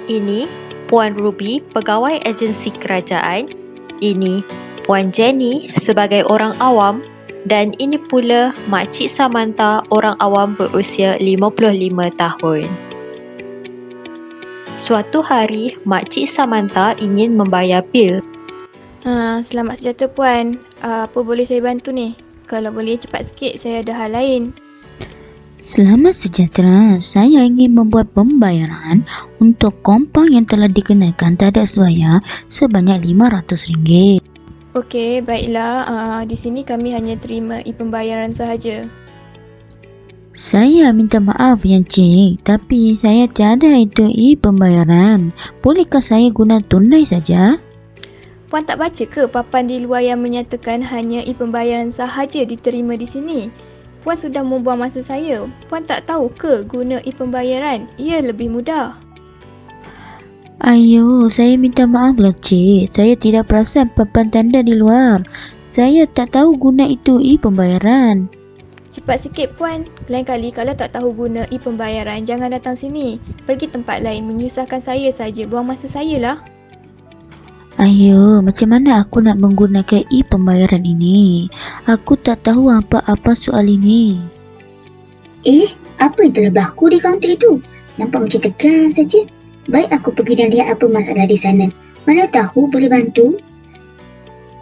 Ini Puan Ruby, pegawai agensi kerajaan. Ini Puan Jenny sebagai orang awam. Dan ini pula Makcik Samantha, orang awam berusia 55 tahun. Suatu hari, Makcik Samantha ingin membayar bil. Selamat sejahtera Puan. Apa boleh saya bantu ni? Kalau boleh cepat sikit, saya ada hal lain. Selamat sejahtera, saya ingin membuat pembayaran untuk kompang yang telah dikenakan tak ada suaya sebanyak RM500. Okey, baiklah. Di sini kami hanya terima e-pembayaran sahaja. Saya minta maaf Cik, tapi saya tiada itu e-pembayaran. Bolehkah saya guna tunai saja? Puan tak baca ke papan di luar yang menyatakan hanya e-pembayaran sahaja diterima di sini? Puan sudah membuang masa saya. Puan tak tahu ke guna e-pembayaran? Ia lebih mudah. Ayo, saya minta maaf Cik. Saya tidak perasan papan tanda di luar. Saya tak tahu guna itu e-pembayaran. Cepat sikit Puan. Lain kali kalau tak tahu guna e-pembayaran, jangan datang sini. Pergi tempat lain, menyusahkan saya saja. Buang masa saya lah. Ayo, macam mana aku nak menggunakan e-pembayaran ini? Aku tak tahu apa-apa soal ini. Apa yang telah berlaku di kaunter itu? Nampak macam tegang saja. Baik aku pergi dan lihat apa masalah di sana. Mana tahu boleh bantu.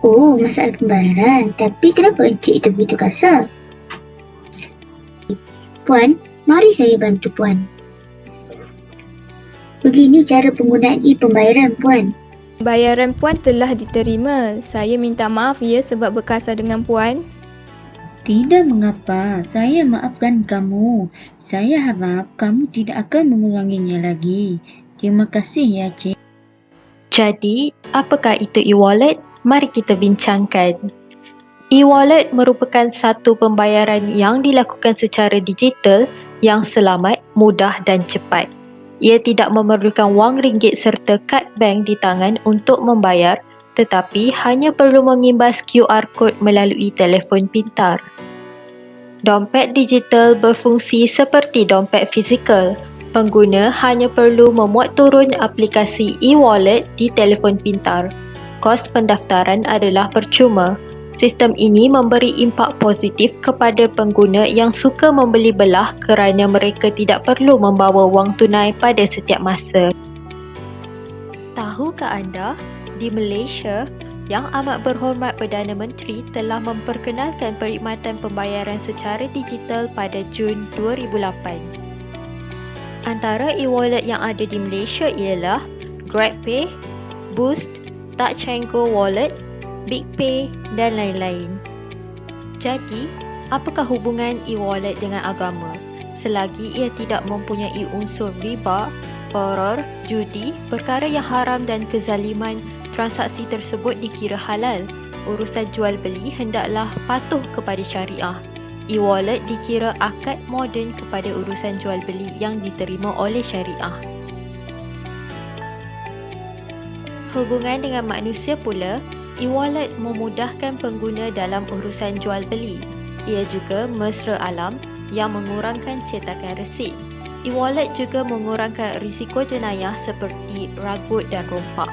Oh, masalah pembayaran. Tapi kenapa encik itu begitu kasar? Puan, mari saya bantu Puan. Begini cara penggunaan e-pembayaran Puan. Bayaran Puan telah diterima. Saya minta maaf ya sebab berkasar dengan Puan. Tidak mengapa, saya maafkan kamu. Saya harap kamu tidak akan mengulanginya lagi. Terima kasih Cik. Jadi, apakah itu e-wallet? Mari kita bincangkan. E-wallet merupakan satu pembayaran yang dilakukan secara digital yang selamat, mudah dan cepat. Ia tidak memerlukan wang ringgit serta kad bank di tangan untuk membayar, tetapi hanya perlu mengimbas QR code melalui telefon pintar. Dompet digital berfungsi seperti dompet fizikal. Pengguna hanya perlu memuat turun aplikasi e-wallet di telefon pintar. Kos pendaftaran adalah percuma. Sistem ini memberi impak positif kepada pengguna yang suka membeli belah kerana mereka tidak perlu membawa wang tunai pada setiap masa. Tahukah anda, di Malaysia, Yang Amat Berhormat Perdana Menteri telah memperkenalkan perkhidmatan pembayaran secara digital pada Jun 2008. Antara e-wallet yang ada di Malaysia ialah GrabPay, Boost, Touch 'n Go Wallet, BigPay dan lain-lain. Jadi, apakah hubungan e-wallet dengan agama? Selagi ia tidak mempunyai unsur riba, gharar, judi, perkara yang haram dan kezaliman, transaksi tersebut dikira halal. Urusan jual beli hendaklah patuh kepada syariah. E-wallet dikira akad moden kepada urusan jual beli yang diterima oleh syariah. Hubungan dengan manusia pula, e-wallet memudahkan pengguna dalam urusan jual beli. Ia juga mesra alam yang mengurangkan cetakan resit. E-wallet juga mengurangkan risiko jenayah seperti ragut dan rompak.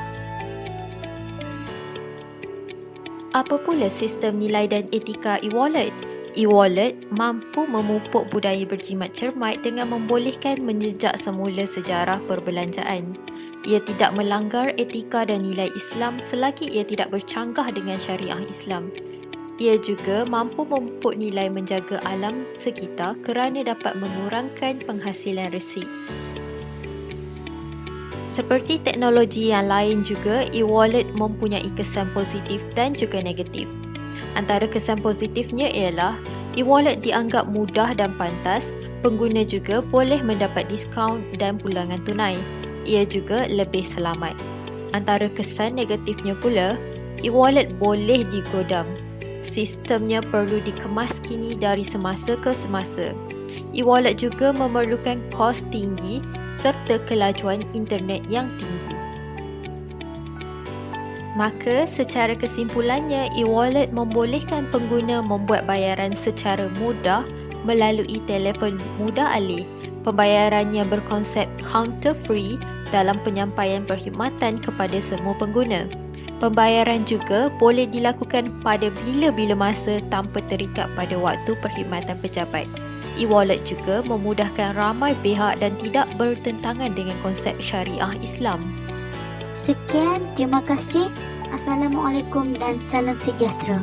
Apa pula sistem nilai dan etika e-wallet? E-wallet mampu memupuk budaya berjimat cermat dengan membolehkan menjejak semula sejarah perbelanjaan. Ia tidak melanggar etika dan nilai Islam selagi ia tidak bercanggah dengan syariah Islam. Ia juga mampu memupuk nilai menjaga alam sekitar kerana dapat mengurangkan penghasilan resit. Seperti teknologi yang lain juga, e-wallet mempunyai kesan positif dan juga negatif. Antara kesan positifnya ialah e-wallet dianggap mudah dan pantas, pengguna juga boleh mendapat diskaun dan pulangan tunai. Ia juga lebih selamat. Antara kesan negatifnya pula, e-wallet boleh digodam. Sistemnya perlu dikemas kini dari semasa ke semasa. E-wallet juga memerlukan kos tinggi serta kelajuan internet yang tinggi. Maka secara kesimpulannya, e-wallet membolehkan pengguna membuat bayaran secara mudah melalui telefon mudah alih, Pembayarannya berkonsep counter-free dalam penyampaian perkhidmatan kepada semua pengguna. Pembayaran juga boleh dilakukan pada bila-bila masa tanpa terikat pada waktu perkhidmatan pejabat. E-wallet juga memudahkan ramai pihak dan tidak bertentangan dengan konsep syariah Islam. Sekian, terima kasih. Assalamualaikum dan salam sejahtera.